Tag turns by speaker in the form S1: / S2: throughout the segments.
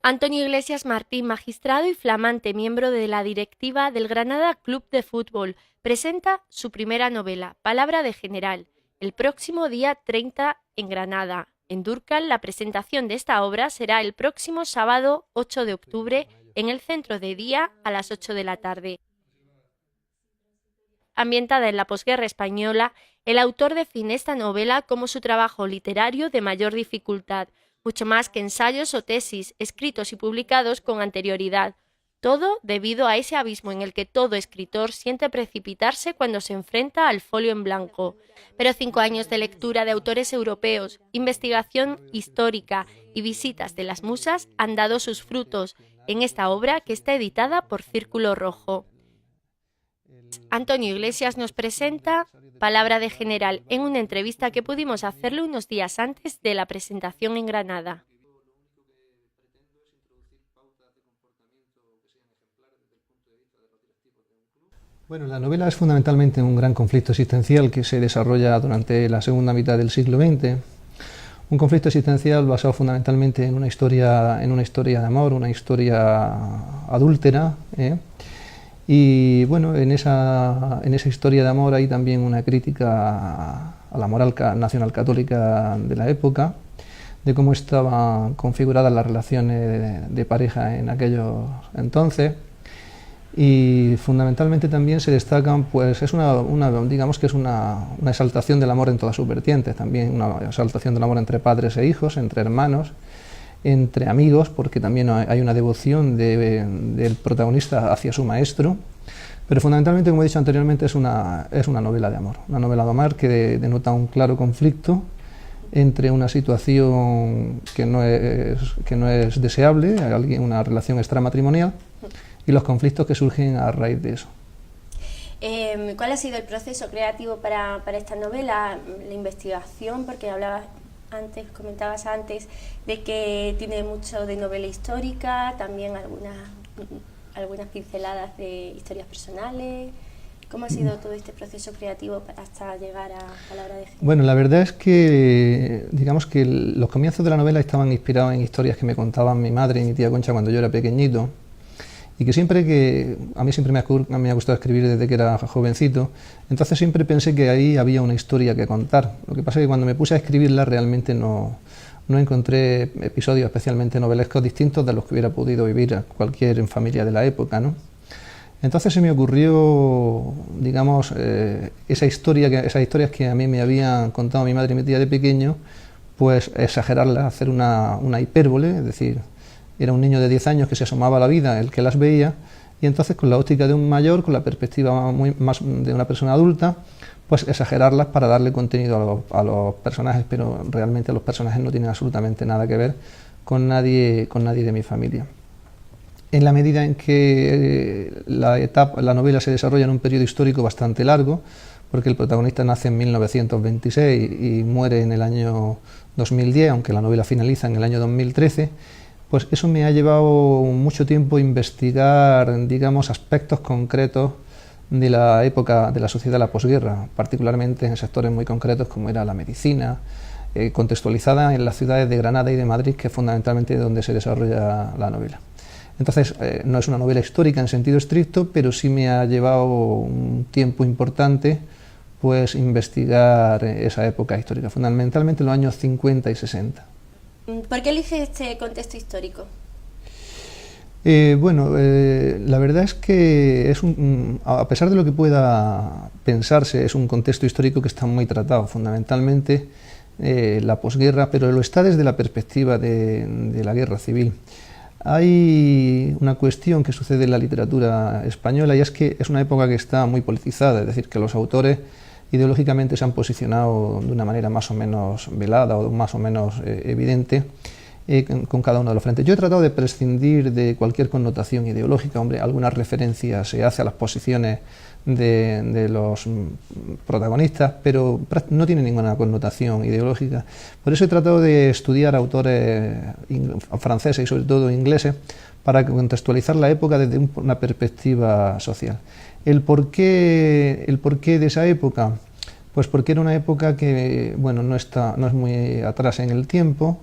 S1: Antonio Iglesias Martín, magistrado y flamante miembro de la directiva del Granada Club de Fútbol, presenta su primera novela, Palabra de General, el próximo día 30 en Granada. En Dúrcal, la presentación de esta obra será el próximo sábado 8 de octubre en el Centro de Día a las 8 de la tarde. Ambientada en la posguerra española, el autor define esta novela como su trabajo literario de mayor dificultad, mucho más que ensayos o tesis escritos y publicados con anterioridad, todo debido a ese abismo en el que todo escritor siente precipitarse cuando se enfrenta al folio en blanco. Pero 5 años de lectura de autores europeos, investigación histórica y visitas de las musas han dado sus frutos en esta obra que está editada por Círculo Rojo. Antonio Iglesias nos presenta Palabra de General en una entrevista que pudimos hacerle unos días antes de la presentación en Granada.
S2: Bueno, la novela es fundamentalmente un gran conflicto existencial que se desarrolla durante la segunda mitad del siglo XX. Un conflicto existencial basado fundamentalmente en una historia de amor, una historia adúltera. Y bueno, en esa historia de amor hay también una crítica a la moral nacional católica de la época, de cómo estaban configuradas las relaciones de pareja en aquellos entonces. Y fundamentalmente también se destacan, pues es digamos que es una exaltación del amor en todas sus vertientes, también una exaltación del amor entre padres e hijos, entre hermanos, entre amigos, porque también hay una devoción del protagonista hacia su maestro, pero fundamentalmente, como he dicho anteriormente, es una novela de amor que denota un claro conflicto entre una situación que no es deseable, una relación extramatrimonial, y los conflictos que surgen a raíz de eso.
S1: ¿Cuál ha sido el proceso creativo para esta novela? La investigación, porque comentabas antes de que tiene mucho de novela histórica, también algunas pinceladas de historias personales. ¿Cómo ha sido todo este proceso creativo hasta llegar a Palabra de General?
S2: Bueno, la verdad es que, digamos que los comienzos de la novela estaban inspirados en historias que me contaban mi madre y mi tía Concha cuando yo era pequeñito, y que a mí siempre me ha gustado escribir desde que era jovencito, entonces siempre pensé que ahí había una historia que contar. Lo que pasa es que cuando me puse a escribirla realmente no encontré episodios especialmente novelescos distintos de los que hubiera podido vivir cualquier familia de la época, ¿no? Entonces se me ocurrió, digamos, esas historias que a mí me habían contado mi madre y mi tía de pequeño, pues exagerarlas, hacer una hipérbole, es decir, era un niño de 10 años que se asomaba a la vida, el que las veía, y entonces con la óptica de un mayor, con la perspectiva más de una persona adulta, pues exagerarlas para darle contenido a los personajes, pero realmente los personajes no tienen absolutamente nada que ver con nadie de mi familia. En la medida en que la novela se desarrolla en un periodo histórico bastante largo, porque el protagonista nace en 1926 y muere en el año 2010, aunque la novela finaliza en el año 2013, pues eso me ha llevado mucho tiempo investigar, digamos, aspectos concretos de la época de la sociedad de la posguerra, particularmente en sectores muy concretos como era la medicina, contextualizada en las ciudades de Granada y de Madrid, que es fundamentalmente donde se desarrolla la novela. Entonces, no es una novela histórica en sentido estricto, pero sí me ha llevado un tiempo importante pues investigar esa época histórica, fundamentalmente los años 50 y 60.
S1: ¿Por qué elige este contexto histórico?
S2: La verdad es que a pesar de lo que pueda pensarse, es un contexto histórico que está muy tratado, fundamentalmente la posguerra, pero lo está desde la perspectiva de la guerra civil. Hay una cuestión que sucede en la literatura española y es que es una época que está muy politizada, es decir, que los autores ideológicamente se han posicionado de una manera más o menos velada o más o menos evidente con cada uno de los frentes. Yo he tratado de prescindir de cualquier connotación ideológica, hombre, alguna referencia se hace a las posiciones de los protagonistas, pero no tiene ninguna connotación ideológica. Por eso he tratado de estudiar autores franceses y sobre todo ingleses para contextualizar la época desde una perspectiva social. ¿El porqué de esa época? Pues porque era una época que, bueno, no es muy atrás en el tiempo,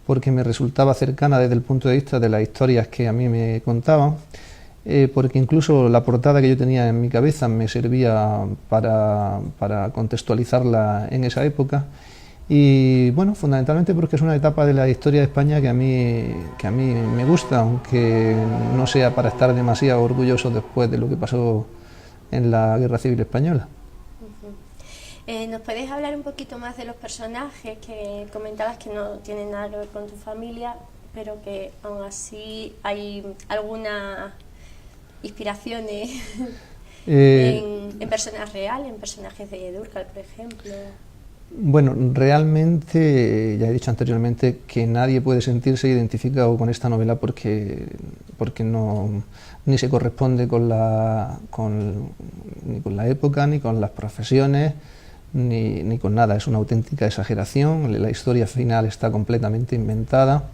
S2: porque me resultaba cercana desde el punto de vista de las historias que a mí me contaban, porque incluso la portada que yo tenía en mi cabeza me servía para contextualizarla en esa época. Y bueno, fundamentalmente porque es una etapa de la historia de España que a mí me gusta, aunque no sea para estar demasiado orgulloso después de lo que pasó en la Guerra Civil Española.
S1: ¿Nos puedes hablar un poquito más de los personajes que comentabas que no tienen nada que ver con tu familia, pero que aún así hay alguna inspiraciones en personas reales, en personajes de Dúrcal, por ejemplo?
S2: Bueno, realmente, ya he dicho anteriormente, que nadie puede sentirse identificado con esta novela porque no, ni se corresponde ni con la época, ni con las profesiones, ni con nada. Es una auténtica exageración, la historia final está completamente inventada,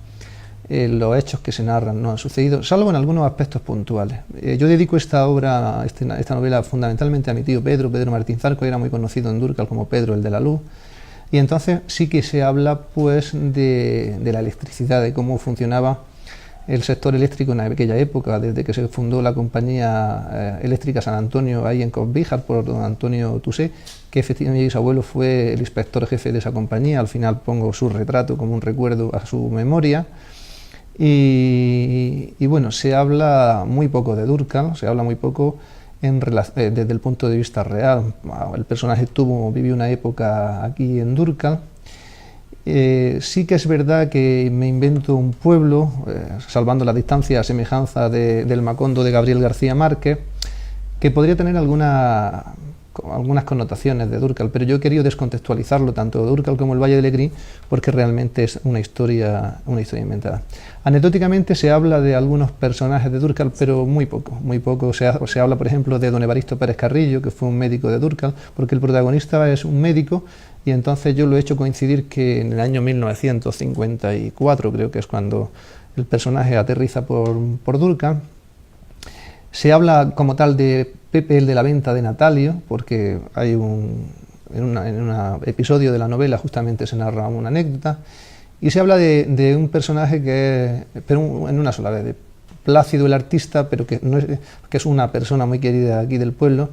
S2: los hechos que se narran no han sucedido, salvo en algunos aspectos puntuales. Yo dedico esta obra, esta novela, fundamentalmente a mi tío Pedro Martín Zarco, que era muy conocido en Dúrcal como Pedro el de la Luz. Y entonces sí que se habla pues de la electricidad, de cómo funcionaba el sector eléctrico en aquella época, desde que se fundó la compañía eléctrica San Antonio ahí en Cosbíjar por don Antonio Tusé, que efectivamente mi bisabuelo fue el inspector jefe de esa compañía. Al final pongo su retrato como un recuerdo a su memoria. Y bueno, se habla muy poco de Dúrcal, se habla muy poco desde el punto de vista real. El personaje vivió una época aquí en Dúrcal. Sí que es verdad que me invento un pueblo, salvando la distancia a semejanza del Macondo de Gabriel García Márquez, que podría tener algunas connotaciones de Dúrcal, pero yo he querido descontextualizarlo tanto de Dúrcal como el Valle de Lecrín, porque realmente es una historia inventada. Anecdóticamente se habla de algunos personajes de Dúrcal, pero muy poco. Se habla, por ejemplo, de don Evaristo Pérez Carrillo, que fue un médico de Dúrcal, porque el protagonista es un médico, y entonces yo lo he hecho coincidir que en el año 1954, creo que es cuando el personaje aterriza por Dúrcal. Se habla como tal de Pepe el de la venta de Natalio, porque hay en un episodio de la novela justamente se narra una anécdota, y se habla de un personaje pero en una sola vez, de Plácido el artista, pero que es una persona muy querida aquí del pueblo,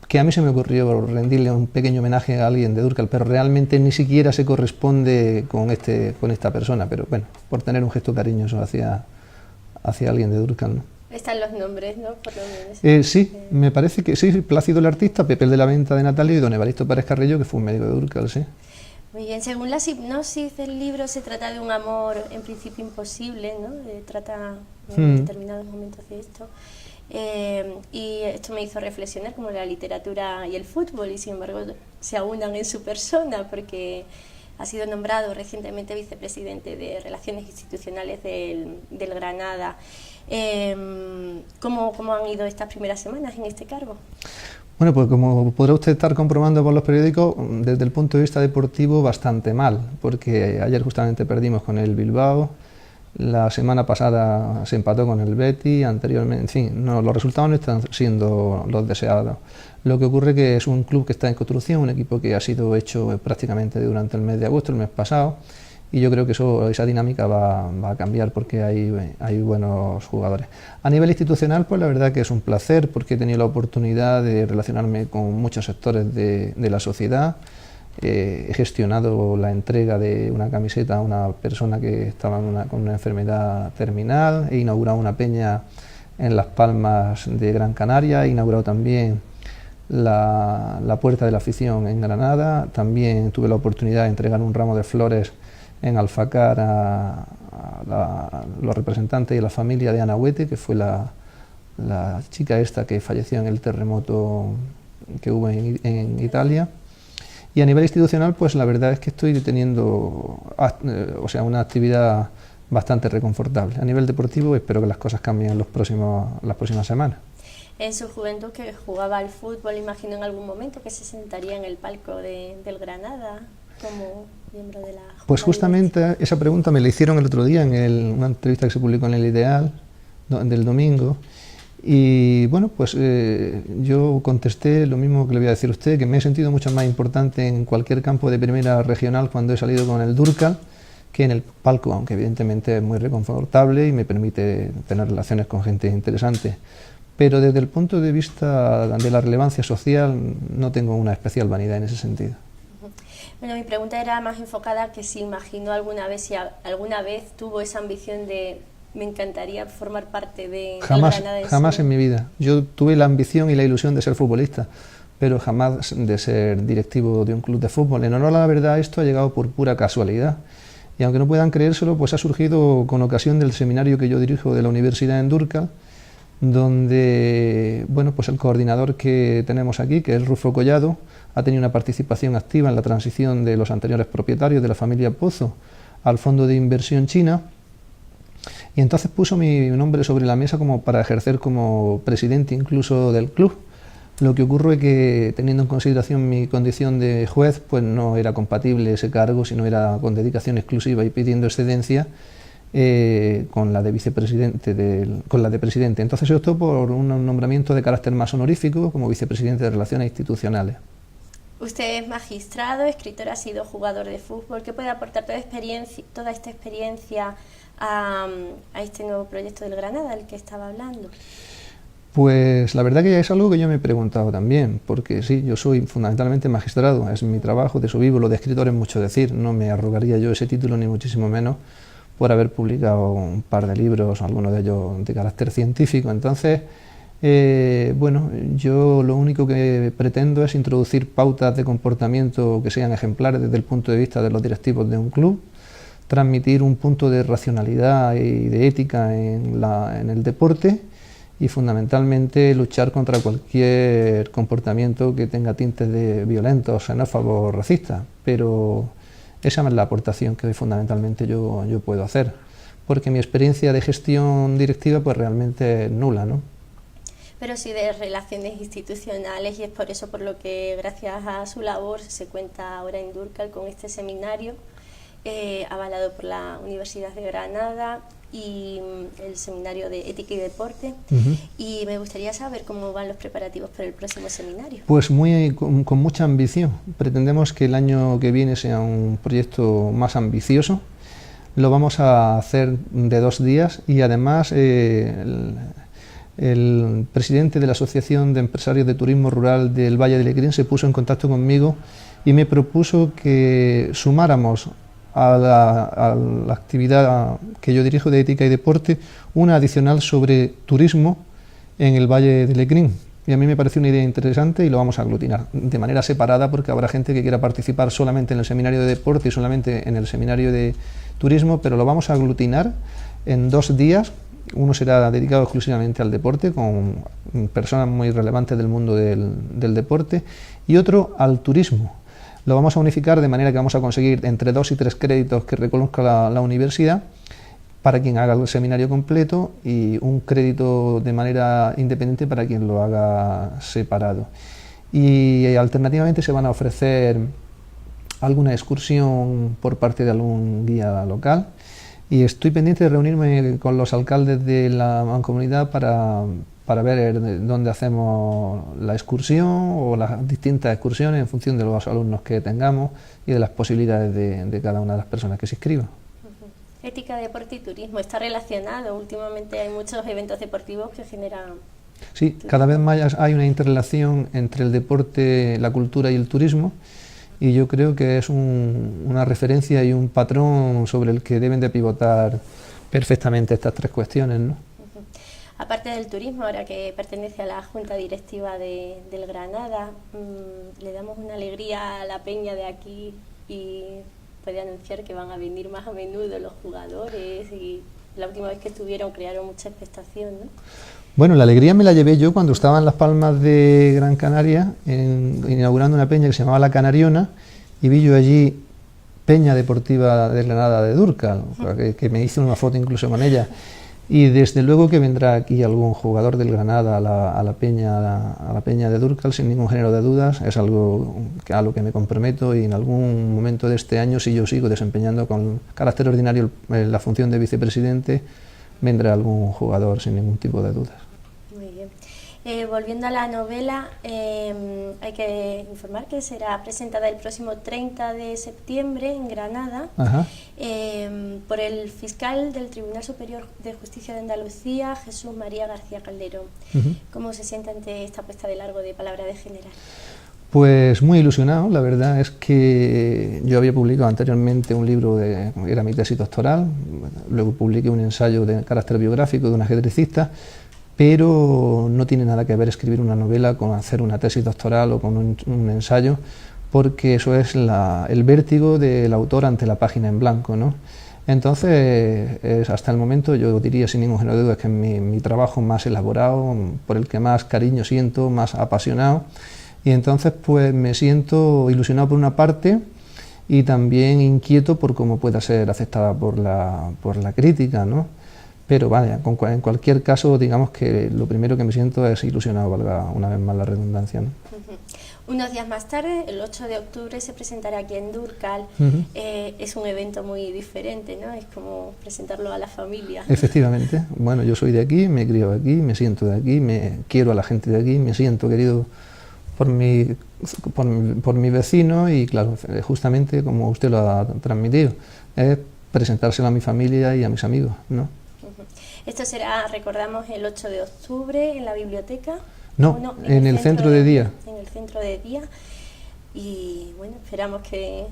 S2: que a mí se me ocurrió rendirle un pequeño homenaje a alguien de Dúrcal, pero realmente ni siquiera se corresponde con esta persona, pero bueno, por tener un gesto cariñoso hacia alguien de Dúrcal, ¿no?
S1: Están los nombres, ¿no? Por lo menos.
S2: Sí, me parece que sí, Plácido el artista, Pepe el de la venta de Natalio y don Evaristo Pérez Carrillo, que fue un médico de Dúrcal, sí.
S1: Muy bien, según la hipnosis del libro se trata de un amor en principio imposible, ¿no? Trata en determinados momentos de esto. Y esto me hizo reflexionar como la literatura y el fútbol, y sin embargo se aunan en su persona, porque ha sido nombrado recientemente vicepresidente de Relaciones Institucionales del Granada. ¿Cómo han ido estas primeras semanas en este cargo?
S2: Bueno, pues como podrá usted estar comprobando por los periódicos, desde el punto de vista deportivo bastante mal, porque ayer justamente perdimos con el Bilbao, la semana pasada se empató con el Betis, anteriormente, en fin, los resultados no están siendo los deseados. Lo que ocurre que es un club que está en construcción, un equipo que ha sido hecho prácticamente durante el mes de agosto, el mes pasado, y yo creo que esa dinámica va a cambiar porque hay buenos jugadores. A nivel institucional, pues la verdad que es un placer porque he tenido la oportunidad de relacionarme con muchos sectores de la sociedad. He gestionado la entrega de una camiseta a una persona que estaba con una enfermedad terminal, he inaugurado una peña en Las Palmas de Gran Canaria, he inaugurado también la Puerta de la Afición en Granada, también tuve la oportunidad de entregar un ramo de flores en Alfacar a los representantes y a la familia de Ana Huete, que fue la chica esta que falleció en el terremoto que hubo en Italia. Y a nivel institucional, pues la verdad es que estoy teniendo una actividad bastante reconfortable. A nivel deportivo espero que las cosas cambien en las próximas semanas.
S1: En su juventud, que jugaba al fútbol, imagino en algún momento que se sentaría en el palco del Granada como miembro de la Junta.
S2: Pues justamente esa pregunta me la hicieron el otro día en una entrevista que se publicó en El Ideal del domingo. Y bueno, pues yo contesté lo mismo que le voy a decir a usted, que me he sentido mucho más importante en cualquier campo de primera regional cuando he salido con el Dúrcal que en el palco, aunque evidentemente es muy reconfortable y me permite tener relaciones con gente interesante. Pero desde el punto de vista de la relevancia social no tengo una especial vanidad en ese sentido.
S1: Bueno, mi pregunta era más enfocada que si imaginó alguna vez, si alguna vez tuvo esa ambición de me encantaría formar parte de Granada.
S2: Jamás en mi vida. Yo tuve la ambición y la ilusión de ser futbolista, pero jamás de ser directivo de un club de fútbol. En honor a la verdad, esto ha llegado por pura casualidad. Y aunque no puedan creérselo, pues ha surgido con ocasión del seminario que yo dirijo de la Universidad en Durcal, donde bueno, pues el coordinador que tenemos aquí, que es Rufo Collado, ha tenido una participación activa en la transición de los anteriores propietarios de la familia Pozo al Fondo de Inversión China, y entonces puso mi nombre sobre la mesa como para ejercer como presidente incluso del club. Lo que ocurre es que, teniendo en consideración mi condición de juez, pues no era compatible ese cargo, sino era con dedicación exclusiva y pidiendo excedencia con la de vicepresidente, con la de presidente. Entonces se optó por un nombramiento de carácter más honorífico como vicepresidente de Relaciones Institucionales.
S1: Usted es magistrado, escritor, ha sido jugador de fútbol. ¿Qué puede aportar toda esta experiencia a este nuevo proyecto del Granada, del que estaba hablando?
S2: Pues la verdad que es algo que yo me he preguntado también, porque sí, yo soy fundamentalmente magistrado, es mi trabajo, de eso vivo. Lo de escritor es mucho decir, no me arrogaría yo ese título ni muchísimo menos por haber publicado un par de libros, algunos de ellos de carácter científico. Entonces, bueno, yo lo único que pretendo es introducir pautas de comportamiento que sean ejemplares desde el punto de vista de los directivos de un club, transmitir un punto de racionalidad y de ética en el deporte, y fundamentalmente luchar contra cualquier comportamiento que tenga tintes de violentos, xenófobos, racistas. Pero esa es la aportación que fundamentalmente yo puedo hacer, porque mi experiencia de gestión directiva pues realmente es nula, ¿no?
S1: Pero sí de relaciones institucionales, y es por eso por lo que gracias a su labor se cuenta ahora en Durcal con este seminario avalado por la Universidad de Granada y el seminario de Ética y Deporte. Y me gustaría saber cómo van los preparativos para el próximo seminario.
S2: Pues con mucha ambición. Pretendemos que el año que viene sea un proyecto más ambicioso. Lo vamos a hacer de 2 días y además el presidente de la Asociación de Empresarios de Turismo Rural del Valle de Lecrín se puso en contacto conmigo y me propuso que sumáramos a la actividad que yo dirijo de Ética y Deporte una adicional sobre turismo en el Valle de Lecrín. Y a mí me pareció una idea interesante y lo vamos a aglutinar de manera separada, porque habrá gente que quiera participar solamente en el seminario de deporte y solamente en el seminario de turismo, pero lo vamos a aglutinar en 2 días. Uno será dedicado exclusivamente al deporte, con personas muy relevantes del mundo del deporte, y otro al turismo. Lo vamos a unificar de manera que vamos a conseguir entre 2 y 3 créditos que reconozca la universidad para quien haga el seminario completo, y un crédito de manera independiente para quien lo haga separado. Y alternativamente se van a ofrecer alguna excursión por parte de algún guía local, y estoy pendiente de reunirme con los alcaldes de la mancomunidad para ver dónde hacemos la excursión o las distintas excursiones en función de los alumnos que tengamos y de las posibilidades de cada una de las personas que se inscriban.
S1: Ética, deporte y turismo, ¿está relacionado? Últimamente hay muchos eventos deportivos que generan...
S2: Sí, cada vez más hay una interrelación entre el deporte, la cultura y el turismo, y yo creo que es una referencia y un patrón sobre el que deben de pivotar perfectamente estas 3 cuestiones, ¿no?
S1: Aparte del turismo, ahora que pertenece a la Junta Directiva del Granada, le damos una alegría a la peña de aquí y puede anunciar que van a venir más a menudo los jugadores, y la última vez que estuvieron crearon mucha expectación, ¿no?
S2: Bueno, la alegría me la llevé yo cuando estaba en Las Palmas de Gran Canaria, inaugurando una peña que se llamaba La Canariona, y vi yo allí Peña Deportiva de Granada de Durcal, que me hice una foto incluso con ella. Y desde luego que vendrá aquí algún jugador del Granada a la peña de Durcal, sin ningún género de dudas. Es algo a lo que me comprometo, y en algún momento de este año, si yo sigo desempeñando con carácter ordinario la función de vicepresidente, vendrá algún jugador sin ningún tipo de dudas.
S1: Muy bien. Volviendo a la novela, hay que informar que será presentada el próximo 30 de septiembre en Granada por el fiscal del Tribunal Superior de Justicia de Andalucía, Jesús María García Calderón. ¿Cómo se siente ante esta puesta de largo de Palabra de General?
S2: Pues muy ilusionado. La verdad es que yo había publicado anteriormente un libro, era mi tesis doctoral, luego publiqué un ensayo de carácter biográfico de un ajedrecista, pero no tiene nada que ver escribir una novela con hacer una tesis doctoral o con un ensayo, porque eso es el vértigo del autor ante la página en blanco, ¿no? Entonces, hasta el momento yo diría sin ningún género de duda que es mi trabajo más elaborado, por el que más cariño siento, más apasionado. Y entonces pues me siento ilusionado por una parte y también inquieto por cómo pueda ser aceptada por la crítica, ¿no? Pero vaya, en cualquier caso, digamos que lo primero que me siento es ilusionado, valga una vez más la redundancia, ¿no?
S1: Unos días más tarde, el 8 de octubre, se presentará aquí en Dúrcal. Es un evento muy diferente, ¿no? Es como presentarlo a la familia.
S2: Efectivamente. Bueno, yo soy de aquí, me he criado aquí, me siento de aquí, quiero a la gente de aquí, me siento querido por mi vecino y claro, justamente como usted lo ha transmitido, es presentárselo a mi familia y a mis amigos, ¿no?
S1: Esto será, recordamos, el 8 de octubre en la biblioteca.
S2: No, en el centro de día.
S1: En el centro de día. Y bueno, esperamos que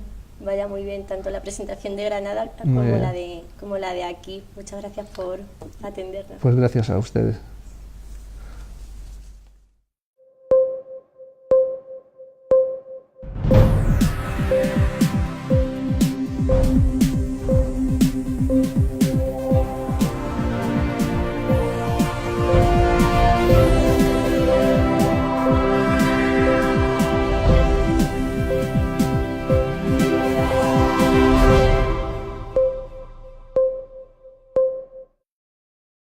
S1: vaya muy bien tanto la presentación de Granada como la de aquí. Muchas gracias por atendernos.
S2: Pues gracias a ustedes.